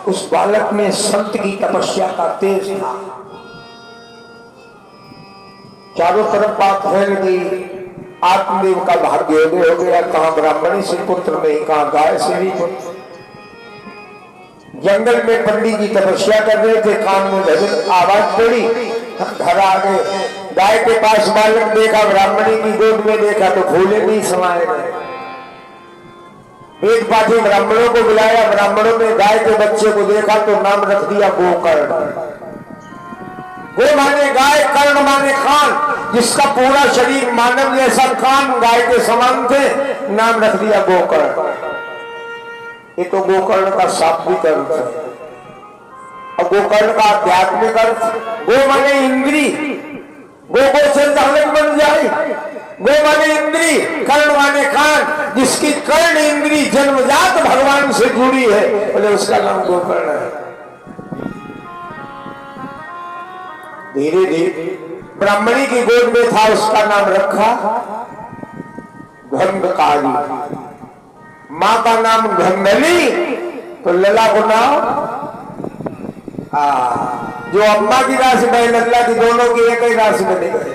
उस बालक में संत की तपस्या का तेज था। चारों तरफ बात फैल गई, आत्मदेव का भाग्योदय हो गया। कहाँ ब्राह्मणी से पुत्र नहीं, कहाँ गाय से भी पुत्र। जंगल में पंडित जी तपस्या कर रहे थे, कान में भजन आवाज पड़ी, घर आ गए। गाय के पास बालक देखा, ब्राह्मणी की गोद में देखा तो फूले नहीं समाये गए। एक पाठी ब्राह्मणों को बुलाया, ब्राह्मणों ने गाय के बच्चे को देखा तो नाम रख दिया गोकर्ण। गो माने गाय, कर्ण माने कान, जिसका पूरा शरीर मानव जैसा कान गाय के समान थे, नाम रख दिया गोकर्ण। ये तो गोकर्ण का शाब्दिक अर्थ है। और गोकर्ण का आध्यात्मिक अर्थ, गो माने इंद्री, गो से धारक बन जाए। गो माने इंद्री, कर्ण माने कान, जिसकी कर्ण इंद्री जन्मजात भगवान से जुड़ी है, बोले उसका नाम गोकर्ण है। धीरे धीरे ब्राह्मणी की गोद में था, उसका नाम रखा घंघकारी। माँ का नाम घंघली, तो लला को नाम जो अम्मा की राशि में लल्ला की, दोनों की एक ही राशि में निकले।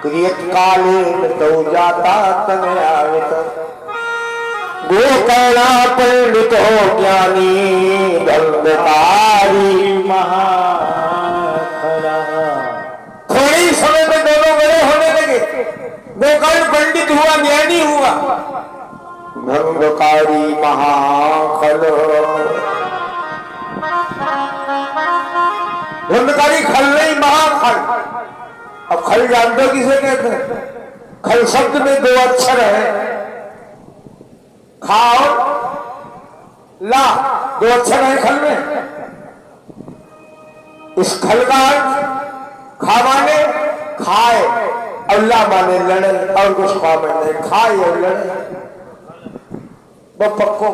क्रियत काले तो जाता तनयावित, गोकर्णा पंडित हो ज्ञानी घंघकारी महाखरा। थोड़े ही समय में दोनों बड़े होने लगे। गोकर्ण पंडित हुआ, ज्ञानी हुआ, घंघकारी महाखल। घंघकारी खल नहीं, महाखल। अब खल जानते हो किसे कहते हैं? खल शब्द में दो अक्षर है, खाओ ला, दो अक्षर है खल में। इस खल का अर्थ खा माने खाए और ला माने लड़े, और कुछ खा माने खाए और लड़े। वो पक्को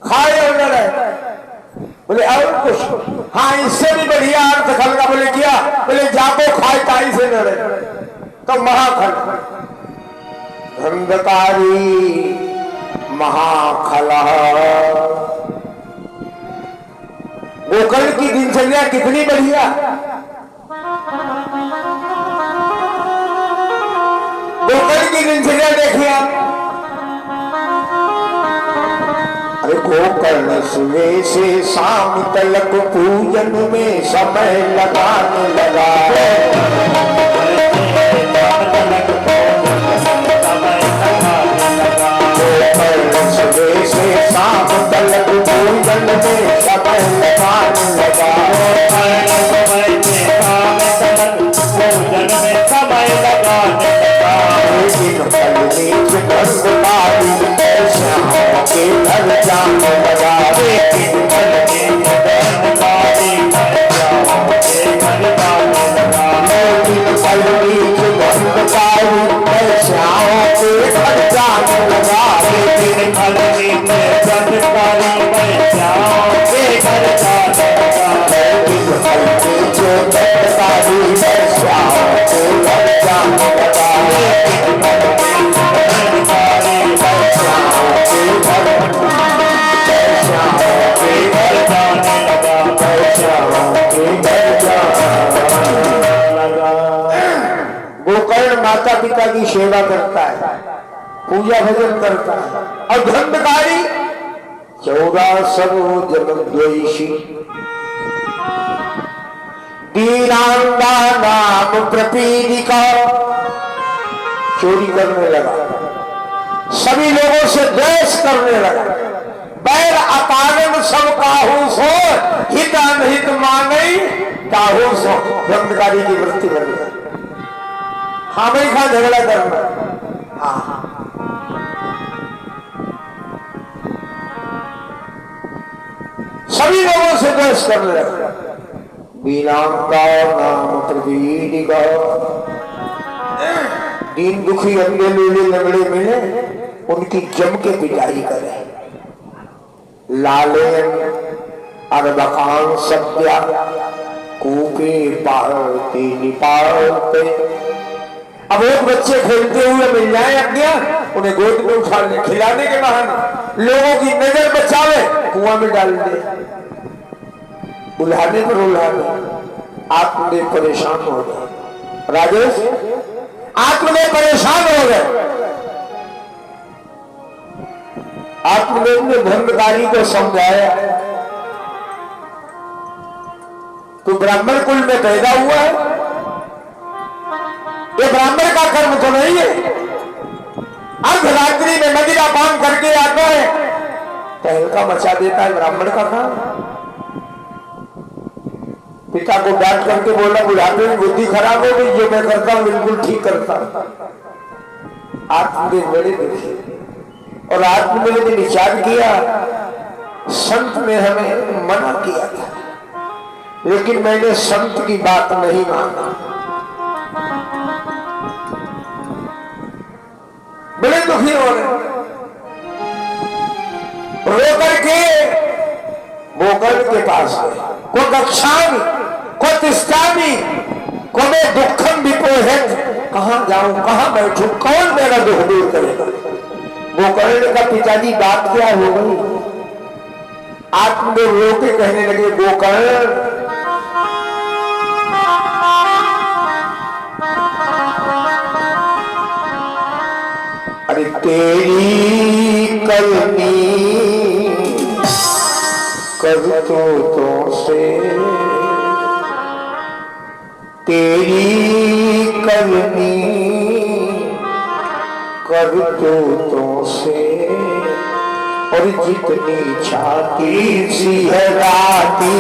खाए और लड़े, बोले और कुछ। हाँ, इससे भी बढ़िया अर्थ खल का बोले क्या? बोले जाको खाए ताई से लड़े, तो महाखल। घंघकारी महाखला। गोकर्ण की दिनचर्या कितनी बढ़िया। गोकर्ण की दिनचर्या देखिए आप। गोकर्ण सुबह से शाम तलक पूजन में समय लगाने लगा। गोकर्ण सुबह से शाम तलक पूजन में समय लगाने लगा। के घर जाने लगा, लेकिन घर के घंघकारी श्याम के घर जाने लगा। लेकिन पल बीच घंघकारी श्याम के घर जाने लगा। लेकिन पल बीच घंघकारी श्याम के घर जाने लगा। लेकिन पल बीच घंघकारी श्याम के घर जाने लगा। लेकिन पल बीच घंघकारी श्याम गोकर्ण माता पिता की सेवा करता है, पूजा भजन करता है। और घंघकारी 1400 जन्म द्वेषी, दीनांगा नाम प्रपीडिका, चोरी करने लगा, सभी लोगों से द्वेष करने लगा। बैर अकारण सब काहू सो, हित अनहित माने काहू सो। घंघकारी की वृत्ति बन गई, हमेशा झगड़ा करना। हाँ, सभी लोगों से द्वेष करने लगा। बीनांगा नाम प्रपीडिका, दीन दुखी अंधे लूले लंगड़े मिले, उनकी जम के पिटाई करे। लालेन अरबकान सत्या कूपे पालते निपालते। अब एक बच्चे खेलते हुए मिल जाए अज्ञा, उन्हें गोद में उठा ले खिलाने के बहाने। लोगों की नजर बचावे, कुआं में डाल दे। बुलाने पर बुलाने आत्मदेव परेशान हो गए। राजेश, आत्मदेव परेशान हो गए। आत्मदेव ने धर्मकारी को समझाया, तू ब्राह्मण कुल में पैदा हुआ है, ये ब्राह्मण का कर्म तो नहीं है। अर्धरात्रि में मदिरा पान करके आता है, तहलका मचा देता है, ब्राह्मण का काम। पिता को डांट करके बोला, बुढ़ापे में बुद्धि खराब हो गई, जो मैं करता हूं बिल्कुल ठीक करता हूं। आत्मदेव बड़े दुखी, और आत्मदेव ने विचार किया, संत ने हमें मना किया था, लेकिन मैंने संत की बात नहीं माना। बड़े दुखी हो रहे, रो करके गोकर्ण के पास गए। को गच्छामि को तिष्ठामि को मैं दुखम विपोहत, कहां जाऊं, कहां बैठूं, कौन मेरा दुख दूर करेगा। गोकर्ण का पिताजी बात क्या हो गई। आत्मदेव रो के कहने लगे, गोकर्ण अरे तेरी करनी करतूतों से, तेरी करनी करतूतों से, और जितनी छाती सिहराती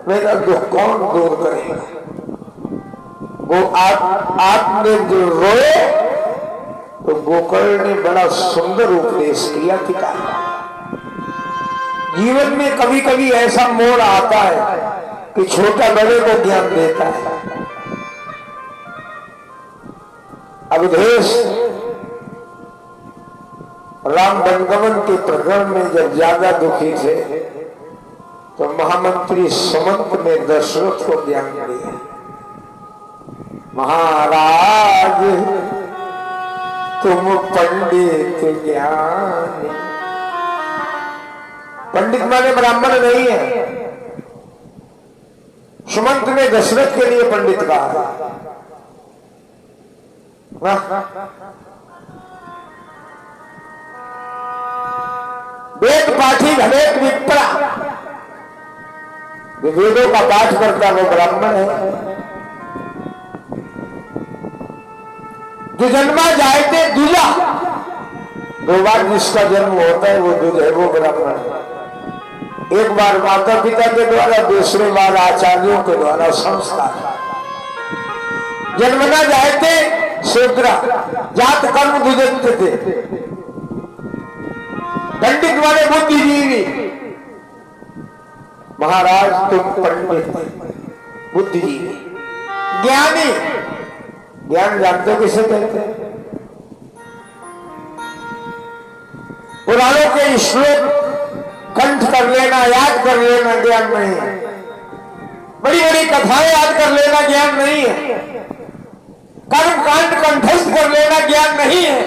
मेरा दुख कौन दूर करेगा। वो आपने जो रोए तो गोकर्ण ने बड़ा सुंदर उपदेश किया कि जीवन में कभी कभी ऐसा मोड़ आता है कि छोटा बड़े को ज्ञान देता है। अवधेश राम वनगमन के प्रकरण में जब ज्यादा दुखी थे तो महामंत्री सुमंत ने दशरथ को ज्ञान दिया, महाराज तुम पंडित ज्ञानी। पंडित माने ब्राह्मण नहीं है। सुमंत ने दशरथ के लिए पंडित कहा। वेद पाठी घनेक विप्रा, वेदों का पाठ करता वो ब्राह्मण है। जो जन्मा जायते दूजा, दो बार जिसका जन्म होता है वो दूज है, वो ब्राह्मण है। एक बार माता पिता के द्वारा, दूसरे बार आचार्यों के द्वारा संस्कार। जन्मना जायते शूद्रा, जात कर्म दुजंत थे। पंडित वाले बुद्धिजीवी, महाराज तुम पंडित बुद्धिजीवी ज्ञानी। ज्ञान जानते हो किसे कहते हैं? पुराणों के श्लोक कंठ कर लेना, याद कर लेना ज्ञान नहीं है। बड़ी बड़ी कथाएं याद कर लेना ज्ञान नहीं है। कर्म कांड कंठस्थ कर लेना ज्ञान नहीं है।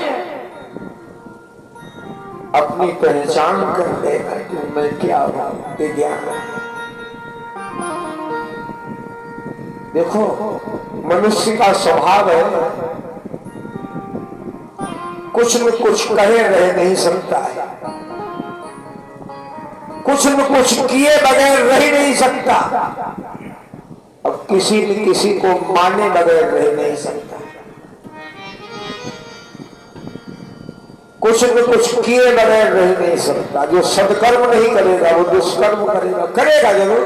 अपनी पहचान कर लेना कि मैं क्या हूं, ये ज्ञान है। देखो मनुष्य का स्वभाव है, कुछ न कुछ कहे रह नहीं सकता है, कुछ न कुछ किए बगैर रह नहीं सकता, अब किसी न किसी को माने बगैर रह नहीं सकता, कुछ न कुछ किए बगैर रह नहीं सकता। जो सदकर्म नहीं करेगा वो दुष्कर्म करेगा, करेगा जरूर।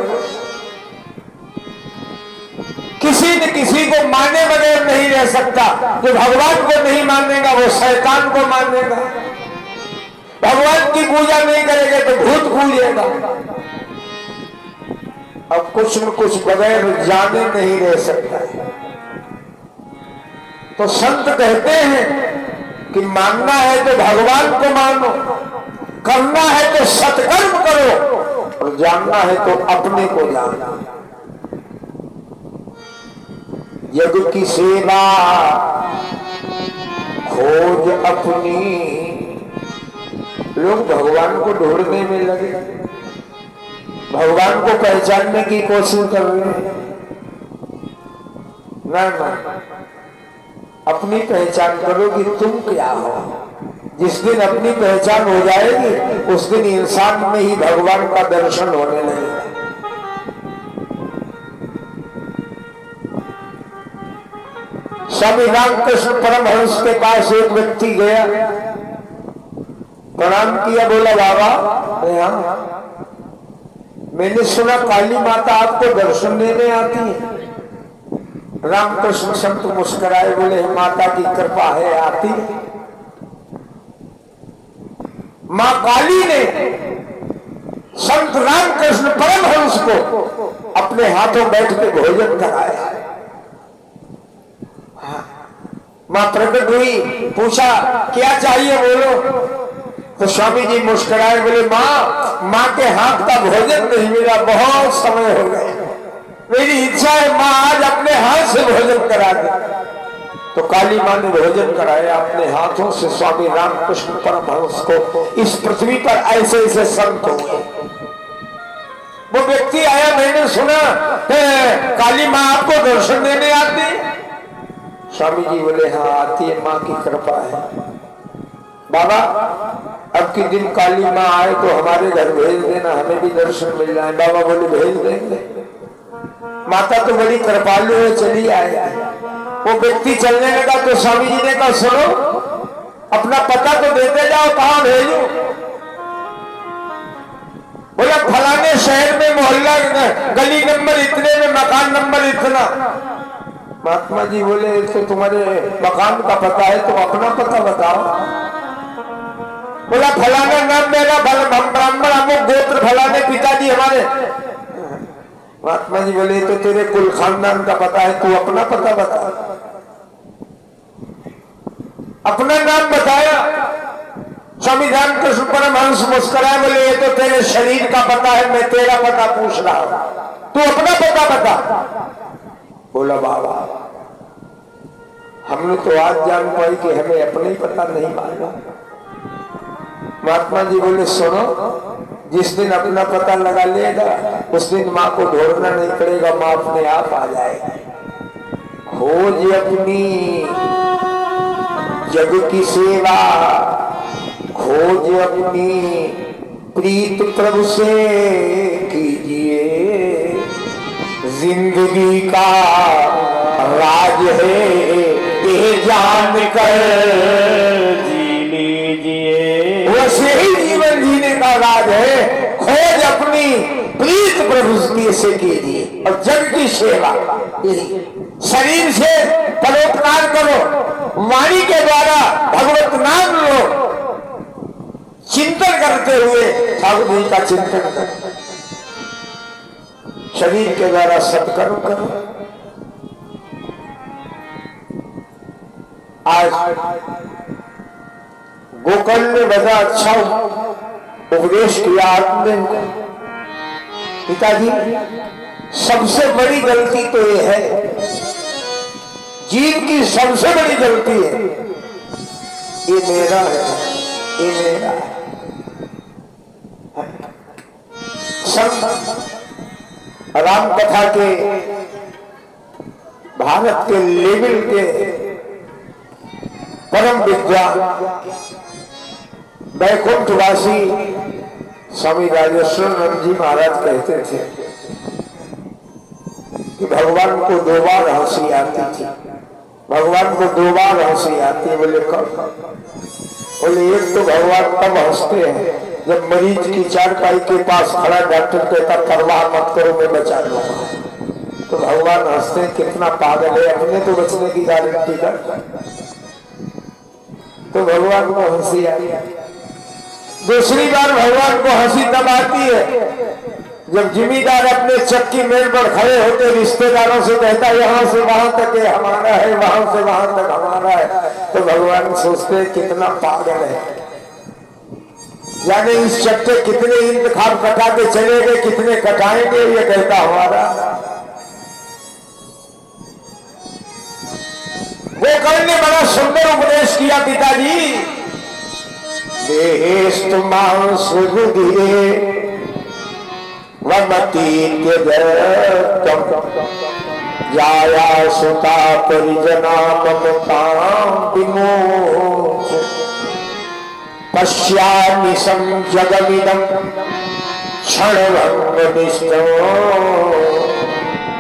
किसी न किसी को माने बगैर नहीं रह सकता। जो भगवान को नहीं मानेगा वो शैतान को मानेगा, भगवान की पूजा नहीं करेगा तो भूत पूजेगा। अब कुछ न कुछ बगैर जाने नहीं रह सकता है। तो संत कहते हैं कि मानना है तो भगवान को मानो, करना है तो सत्कर्म करो, और जानना है तो अपने को जानो। यज्ञ की सेवा खोज अपनी, लोग भगवान को ढूंढने में लगे, भगवान को पहचानने की कोशिश कर रहे हैं। ना, अपनी पहचान करो कि तुम क्या हो। जिस दिन अपनी पहचान हो जाएगी उस दिन इंसान में ही भगवान का दर्शन होने लगेगा। स्वामी रामकृष्ण परमहंस के पास एक व्यक्ति गया, प्रणाम किया, बोला बाबा मैंने सुना काली माता आपको दर्शन देने आती है। रामकृष्ण संत मुस्कुराए, बोले माता की कृपा है, आती है। मां काली ने संत रामकृष्ण परमहंस को अपने हाथों बैठ के भोजन कराया। मां प्रकट हुई, पूछा क्या चाहिए बोलो। तो स्वामी जी मुस्कुराए, बोले मां के हाथ का भोजन नहीं मिला, बहुत समय हो गए, मेरी इच्छा है मां आज अपने हाथ से भोजन करा दे। तो काली मां ने भोजन कराया अपने हाथों से। स्वामी रामकृष्ण परमहंस को इस पृथ्वी पर ऐसे ऐसे संत हुए। वो व्यक्ति आया, मैंने सुना काली मां आपको दर्शन देने आती। स्वामी जी बोले हाँ आती है, मां की कृपा है। बाबा अब के दिन काली मां आए तो हमारे घर भेज देना, हमें भी दर्शन मिल जाए। बाबा बोले भेज देंगे, माता तो बड़ी कृपालु है, चली आए। वो व्यक्ति चलने लगा तो स्वामी जी ने कहा सुनो, अपना पता तो देते जाओ, कहां भेजो। बोला फलाने शहर में, मोहल्ला गली नंबर इतने में, मकान नंबर इतना। महात्मा जी बोले तो तुम्हारे मकान का पता है, तुम अपना पता बताओ। बोला फलाना नाम मेरा, ब्राह्मण अमुक गोत्र, फलाने पिताजी हमारे। महात्मा जी बोले तो तेरे कुल खानदान का पता है, तू अपना पता बता। अपना नाम बताया। स्वामी रामकृष्ण परमहंस मुस्कुराए, बोले ये तो तेरे शरीर का पता है, मैं तेरा पता पूछ रहा हूं, तू अपना पता बता। बोला बाबा हमने तो आज जान पाई कि हमें अपने ही पता नहीं मालूम। महात्मा जी बोले सुनो, जिस दिन अपना पता लगा लेगा उस दिन माँ को ढूंढना नहीं पड़ेगा, माँ अपने आप आ जाएगी। खोज अपनी जग की सेवा, खोज अपनी प्रीत प्रभु से कीजिए। जिंदगी का राज है ये जान कर जी लीजिए, वैसे ही जीवन जीने का राज है। खोज अपनी प्रीत प्रभु से कीजिए और जग की सेवा, शरीर से परोपकार करो, वाणी के द्वारा भगवत नाम लो, चिंतन करते हुए ठाकुर जी का चिंतन करो, शरीर के द्वारा सत्कर्म करो। आज गोकर्ण ने बड़ा अच्छा उपदेश किया आपने। पिताजी सबसे बड़ी गलती तो ये है, जीव की सबसे बड़ी गलती है ये मेरा है, ये मेरा है। राम कथा के भारत के लेवल के परम विद्या वैकुंठवासी स्वामी राजेश्वरानंद जी महाराज कहते थे कि भगवान को 2 बार हंसी आती थी, भगवान को 2 बार हंसी आती है। बोले कब? बोले एक तो भगवान तब हंसते हैं जब मरीज की चारपाई के पास खड़ा डॉक्टर कहता परवाह मत करो मैं बचा लूंगा, तो भगवान हंसते हैं कितना पागल है, अपने तो बचने की गारंटी कर, तो भगवान को हंसी आई। दूसरी बार भगवान को हंसी तब आती है जब जिम्मेदार अपने चक्की मेल पर खड़े होते रिश्तेदारों से कहता यहाँ से वहां तक हमारा है, वहां से वहां तक हमारा है, तो भगवान सोचते कितना पागल है, यानी इस चक्के कितने इंतखाब कटा के चले गए, कितने कटाएंगे, ये कहता हमारा। गोकर्ण ने बड़ा सुंदर उपदेश किया पिताजी, देहेस्तु मांसुरुधिरे वमती जाया सुता परिजना ममतां विमोच पश्यामि संजगमिदं क्षणभंगनिष्ठो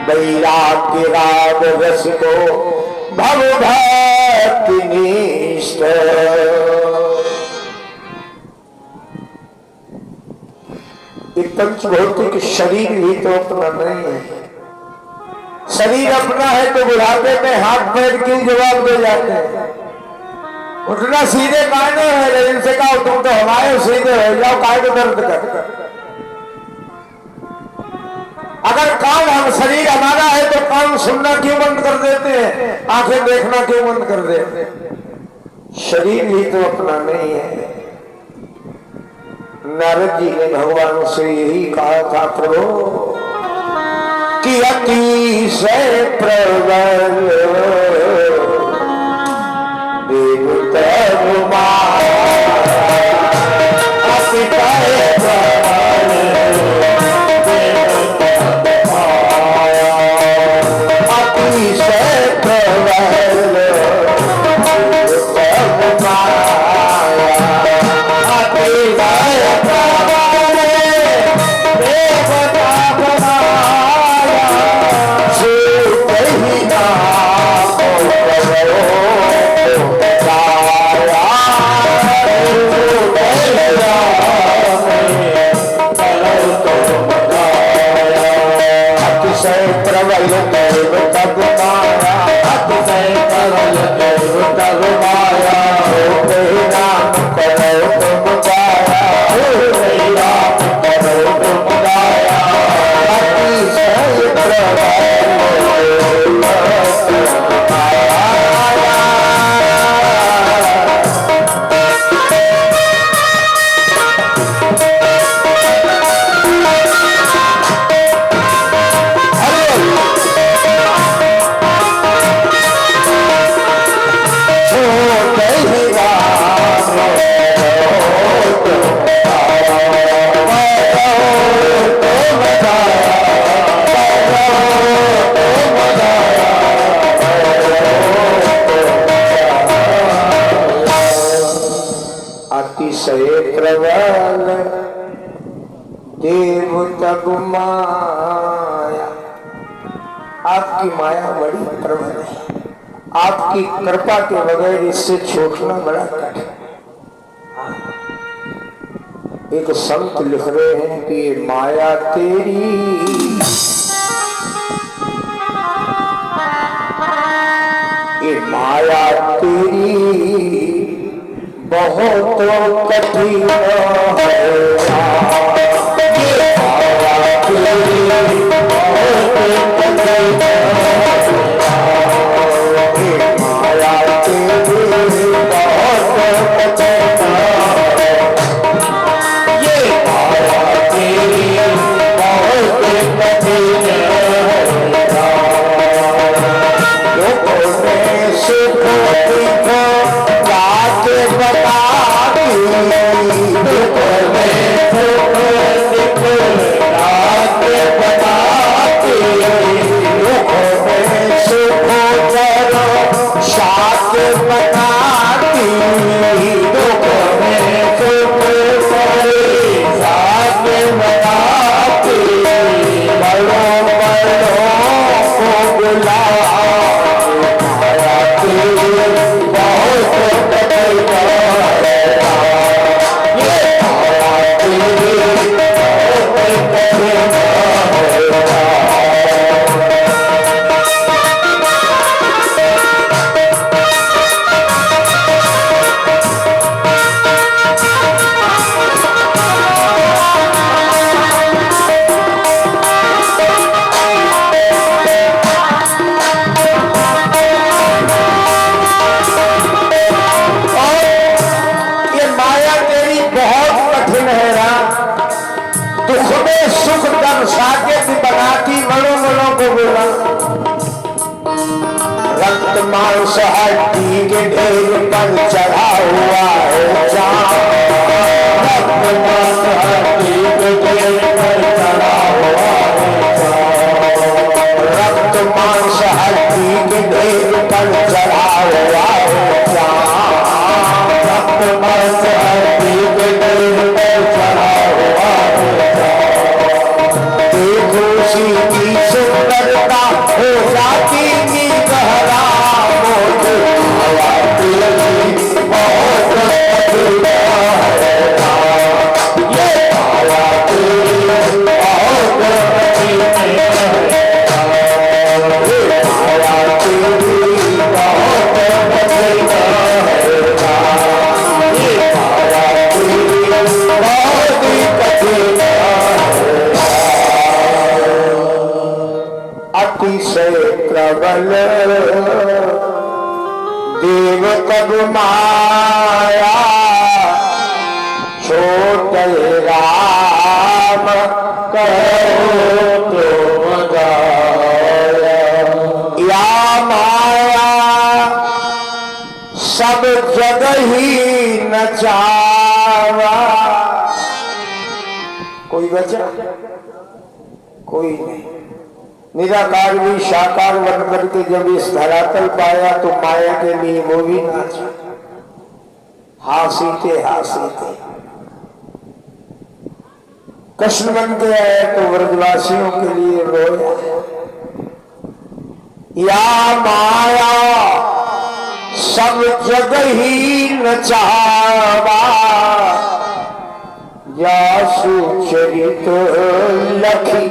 वैराग्यराग रसिको भवभक्तिनिष्ठ। पंचभौतिक शरीर भी तो अपना नहीं है, शरीर अपना है तो बुढ़ापे में हाथ पैर क्यों जवाब दे जाते हैं, उठना सीधे कायने है, इनसे कहो तुम तो हमारे सीधे हो जाओ, काय को दर्द कर। अगर कान हम शरीर हमारा है तो कान सुनना क्यों बंद कर देते हैं, आंखें देखना क्यों बंद कर देते हैं, शरीर भी तो अपना नहीं है। नारद जी ने भगवान से यही कहा था प्रभु कि अतिशय प्रबल देवता माया। आपकी माया बड़ी प्रबल है, आपकी कृपा के बगैर इससे छूटना बड़ा कठिन है। एक संत लिख रहे हैं कि ये माया तेरी बहुत कठिन है, बता दी रक्त मांस हड्डी के ढेर पर चढ़ा हुआ है रक्त मांस हड्डी के ढेर पर चढ़ा हुआ है रक्त मांस हड्डी के ढेर पर चढ़ा हुआ है रक्त मांस हड्डी के ढेर पर चढ़ा हुआ है देखो सी की सुंदरता हो जाती की गहरा अतिशय प्रबल देव कब माया छोटे राम कहो तो या माया सब जग ही नचावा कोई बचा कोई नहीं निराकार भी साकार बन करके जब इस धरातल पाया तो माया के लिए वो भी नाचा हासीते कृष्ण बन के आए तो व्रजवासियों के लिए रोया या माया सब जग ही नचावा या सुचरित लखी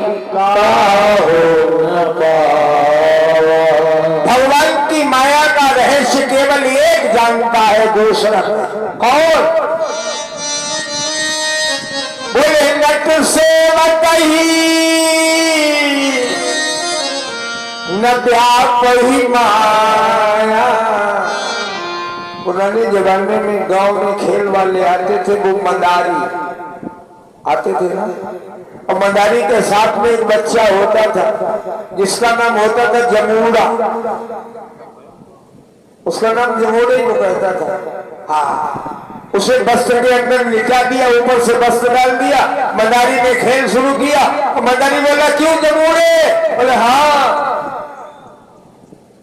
भगवान की माया का रहस्य केवल एक जानता है दूसरा कौन बोले नट सेवक ही न व्याप ही माया पुराने जमाने में गांव में खेल वाले आते थे वो मंदारी आते थे ना और मंदारी के साथ में एक बच्चा होता था जिसका नाम होता था जमूड़ा उसका नाम जमूड़ा ही वो कहता था हाँ उसे वस्त्र के अंदर लिटा दिया ऊपर से वस्त्र डाल दिया मंदारी ने खेल शुरू किया और मंदारी बोला क्यों जमूड़े बोले हाँ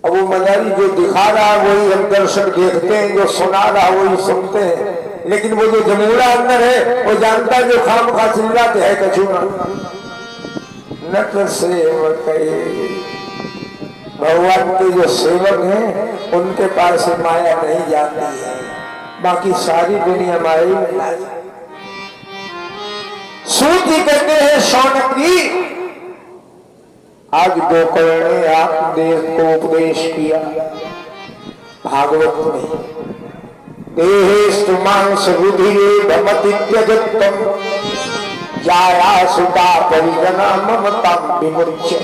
अब वो मंदारी जो दिखा रहा वही हम दर्शक देखते हैं जो सुना रहा वही सुनते हैं लेकिन वो जो जमूड़ा अंदर है वो जानता है जो खाम खा चिल्लाते है कछुआ नट सेवक भगवान के जो सेवक हैं उनके पास माया नहीं जाती है बाकी सारी दुनिया माया ही में सूती कहते हैं शौनक जी आज गोकर्ण ने आप देव को उपदेश किया भागवत में देहेस्तु मांस रुधिरे भमति त्यजत्वं जाया सुता परिजना ममतां विमुच्य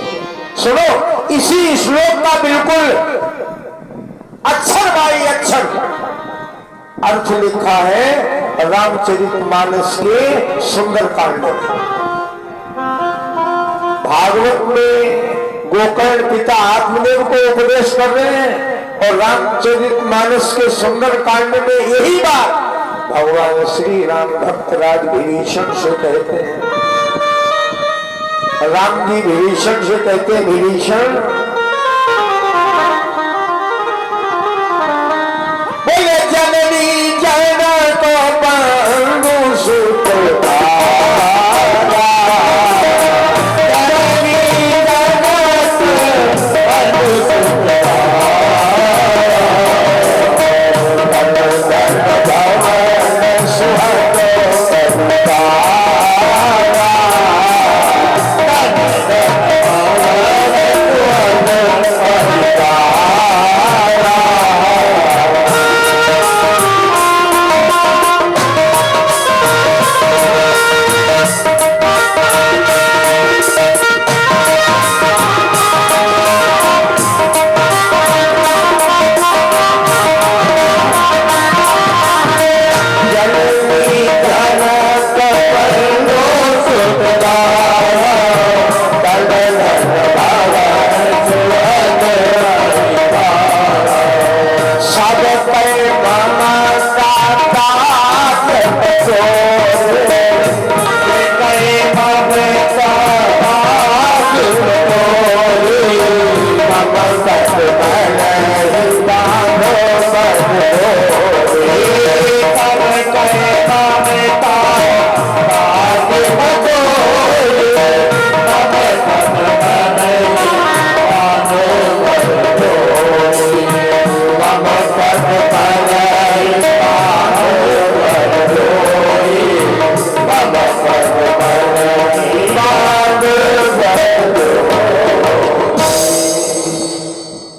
सुनो इसी श्लोक का बिल्कुल अक्षर बाई अक्षर अर्थ लिखा है रामचरितमानस के सुंदर कांड भागवत में गोकर्ण पिता आत्मदेव को उपदेश कर रहे हैं और रामचरितमानस के सुंदर कांड में यही बात भगवान श्री राम भक्तराज विभीषण से कहते हैं राम जी विभीषण से कहते हैं विभीषण बोले जननी जाना तो पांडु सुत जननी जाना तो पांडु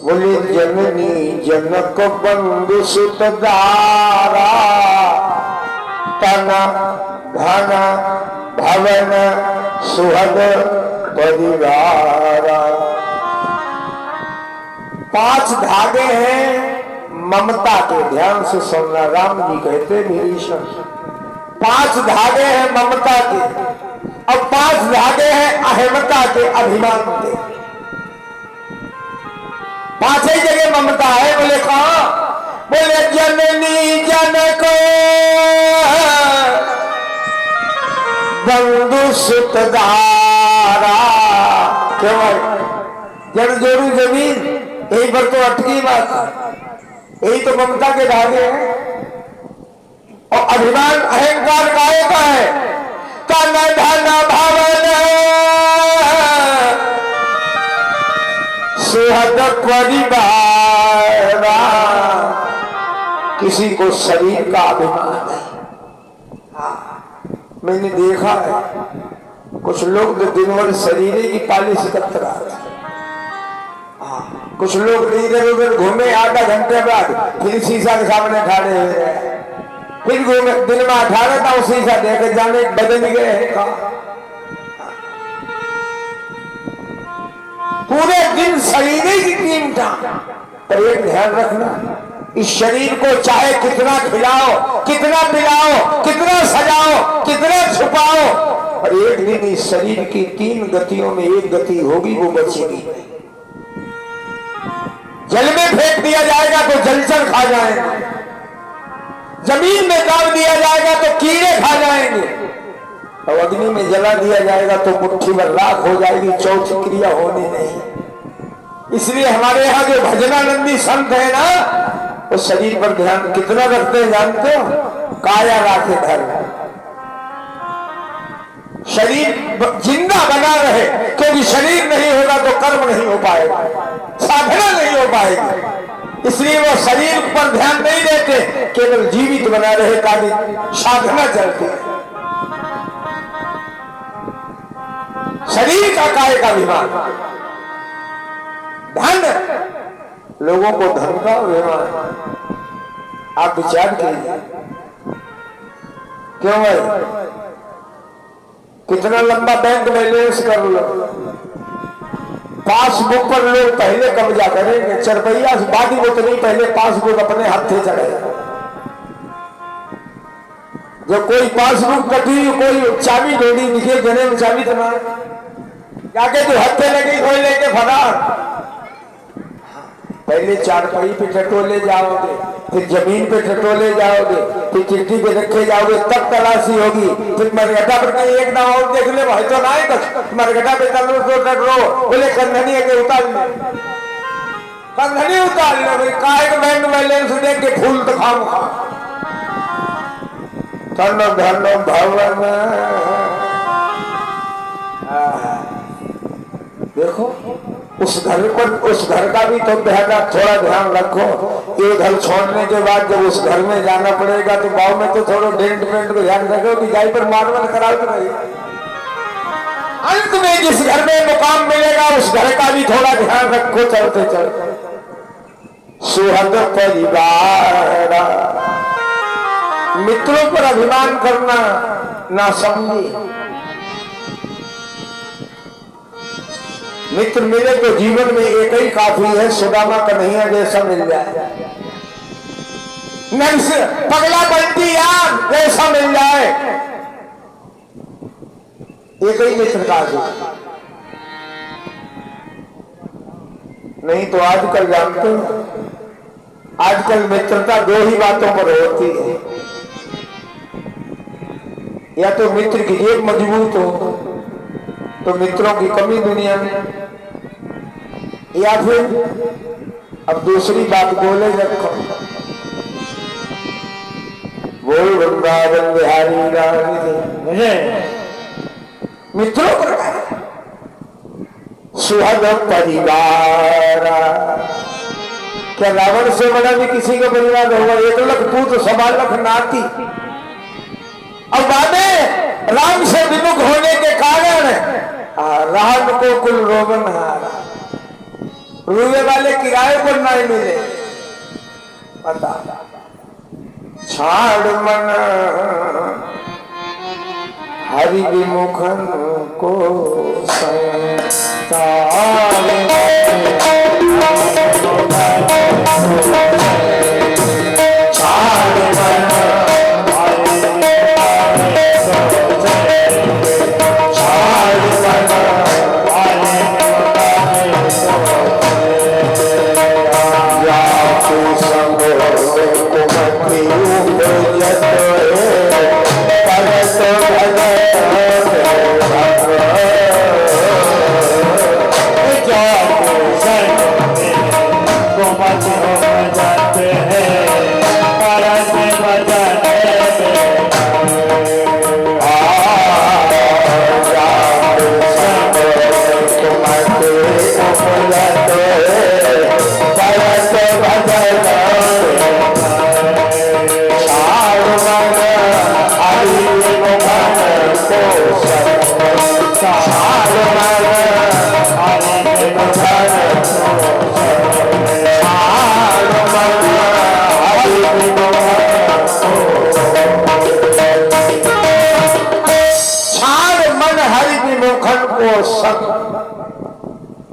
बोले जननी जनक बंधु सुतदारा तन धन भवन सुहद परिवारा। 5 धागे हैं ममता के, ध्यान से सुनना। राम जी कहते विभीषण 5 धागे हैं ममता के और 5 धागे हैं अहमता के, अभिमान के। 5 ही जगह ममता है। बोले कहा? बोले जननी जनक बंधु सुतदारा। क्यों जन जोड़ू जमीन, यही पर तो अटकी बात है। यही तो ममता के धागे हैं। और अभिमान अहंकार काहे का है? तन धन भवन सुहद परिवारा। किसी को शरीर का अभिमान है। मैंने देखा है कुछ लोग तो दिन भर शरीर की पालिश करते रहते हैं। कुछ लोग इधर उधर घूमे, आधा घंटे बाद फिर शीशा के सामने खड़े हुए हैं, फिर घूमे। दिन में 18 था शीशा देखे जाने बदल गए हैं। पूरे दिन शरीर की कीमत। पर एक ध्यान रखना, इस शरीर को चाहे कितना खिलाओ, कितना पिलाओ, कितना सजाओ, कितना छुपाओ, और एक दिन इस शरीर की 3 गतियों में एक गति होगी, वो बचेगी। जल में फेंक दिया जाएगा तो जलचर खा जाएंगे, जमीन में डाल दिया जाएगा तो कीड़े खा जाएंगे, और अग्नि में जला दिया जाएगा तो मुट्ठी भर राख हो जाएगी। चौथी क्रिया होनी नहीं। इसलिए हमारे यहाँ जो भजनानंदी संत है ना, वो शरीर पर ध्यान कितना रखते हैं जानते हो? काया राखे धर्म। शरीर जिंदा बना रहे, क्योंकि शरीर नहीं होगा तो कर्म नहीं हो पाएगा, साधना नहीं हो पाएगी। इसलिए वो शरीर पर ध्यान नहीं देते, केवल जीवित बना रहे ताकि साधना चलती है। शरीर का काय का अभिमान, धन, लोगों को धन का अभिमान। आप विचार कीजिए, क्यों है? कितना लंबा बैंक बैलेंस कर लो, पासबुक पर लोग पहले कब्जा करेंगे। 4 रुपया से बाद ही वो तो नहीं, पहले पासबुक अपने हाथे चढ़ेगा। जब कोई पासबुक कटी, कोई चाबी ढूंढी, निकले जने में चाबी तना जाके जो हत्थे लगी कोई लेके फरार। पहले 4 पहिए पे टटोले जाओगे, फिर जमीन पे टटोले जाओगे, फिर चिट्ठी पे रखे जाओगे, तब तलाशी होगी। फिर मरगटा पर कहीं एक नाम और देख ले, भाई तो ना है मरगटा पे तलो तो टटरो, बोले कंधनी आगे उतार ले, कंधनी उतार ले भाई। काहे के बैंक बैलेंस देख के फूल तो खाम खा। धन धन भवन, देखो उस घर पर, उस घर का भी तो थोड़ा ध्यान रखो। ये घर छोड़ने के बाद जब उस घर में जाना पड़ेगा तो गाँव में तो थोड़ा डेंट पेंट को ध्यान रखो कि जाई पर मार्बल कराते रहिए। अंत में जिस घर में मुकाम मिलेगा उस घर का भी थोड़ा ध्यान रखो चलते चलते। सुहद परिवार, मित्रों पर अभिमान करना ना समझे। मित्र मिले तो जीवन में एक ही काफी है, सुदामा कन्हैया जैसा मिल जाए, नंस पगला बंटी यार जैसा मिल जाए, एक ही मित्र काफी। नहीं तो आजकल जानते हो, आजकल मित्रता 2 ही बातों पर होती है, या तो मित्र की जेब मजबूत हो तो मित्रों की कमी दुनिया में, या फिर अब दूसरी बात बोले रखो, बोल वृंदावन बिहारी रानी मित्रों पर सुहद परिवार। क्या रावण से बड़ा भी किसी का परिवार होगा? 1 लाख तू तो 1.25 लाख नाती। अब बाबे राम से विमुख होने के कारण राम को कुल रोगन हारा। रुए वाले किराए पर नहीं मिले। बता छाड़ मन हरि विमुखन को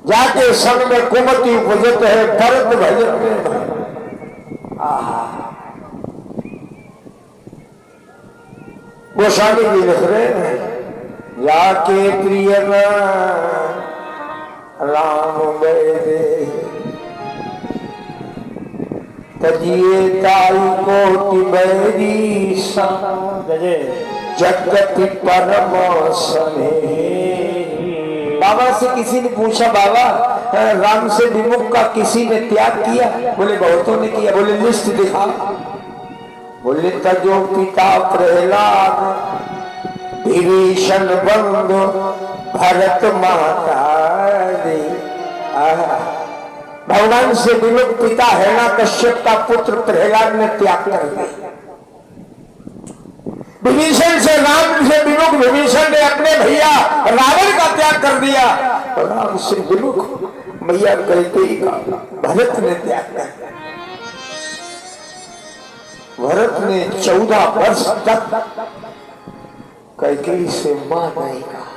जाके संग में कुमति उपजत है भरत भजन में। गोस्वामी जी लिख रहे हैं जाके प्रिय राम गए तजिए ताई कोटि बैरी जगति परम सने। बाबा से किसी ने पूछा बाबा राम से विमुख का किसी ने त्याग किया? बोले बहुतों ने किया। बोले लिस्ट दिखा। बोले तजो पिता प्रहलाद विभीषण बंधु भरत माता रे। भगवान से विमुख पिता हिरण्यकश्यप का पुत्र प्रहलाद ने त्याग कर दिया। विभीषण से राम से विमुख विभीषण ने अपने भैया रावण का त्याग कर दिया। राम से विमुख मैया कैकेयी का भरत ने त्याग कर दिया। भरत ने 14 वर्ष तक कैकेयी से मां नहीं कहा।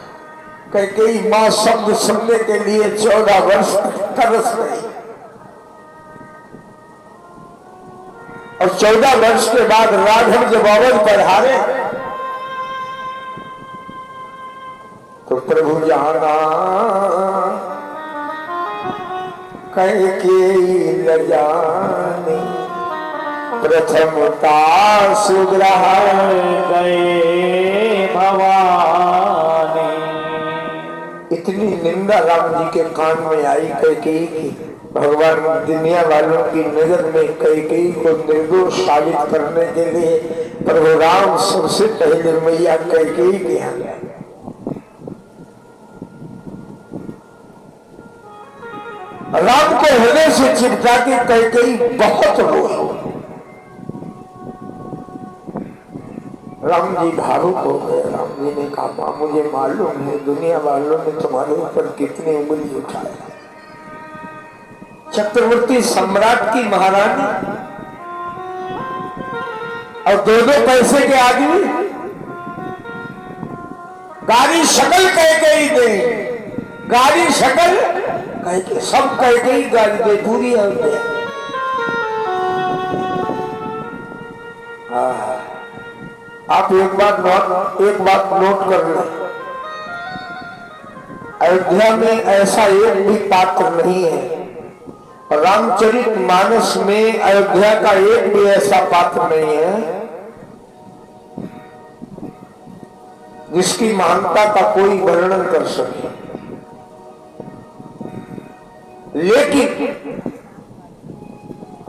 कैकेयी मां शब्द सुनने के लिए 14 वर्ष तरस रही और 14 वर्ष के बाद राघव जब अवध पर हारे तो प्रभु जाना कैकेयी न जाने प्रथमता सुग्रहण गए भवानी। इतनी निंदा राम जी के कान में आई कैकेयी की। भगवान दुनिया वालों की नजर में कैकेयी को निर्दोष साबित करने के लिए प्रभु राम सबसे पहले मैया कैकेयी के यहाँ गए। राम को हृदय से चिपका के कैकेयी बहुत रोई। राम जी भावुक हो गए। राम जी ने कहा मां मुझे मालूम है दुनिया वालों ने तुम्हारे ऊपर कितनी उंगली उठाई। चक्रवर्ती सम्राट की महारानी और 2-2 पैसे के आदमी गाड़ी शकल कैकेयी दे। गाड़ी शकल कैकेयी सब कैकेयी गाड़ी दे पूरी होते। आप एक बात नोट कर लें। अयोध्या में ऐसा एक भी पात्र नहीं है। रामचरितमानस में अयोध्या का एक भी ऐसा पात्र नहीं है जिसकी महानता का कोई वर्णन कर सके। लेकिन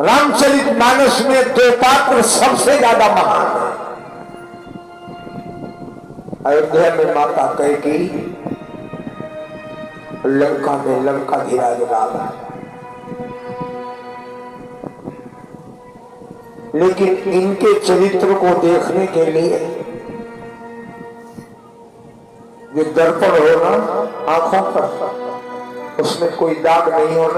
रामचरितमानस में 2 पात्र सबसे ज्यादा महान है। अयोध्या में माता कैकेयी, लंका में लंका धीराज रावण। लेकिन इनके चरित्र को देखने के लिए जो दर्पण होना आंखों पर, उसमें कोई दाग नहीं होना।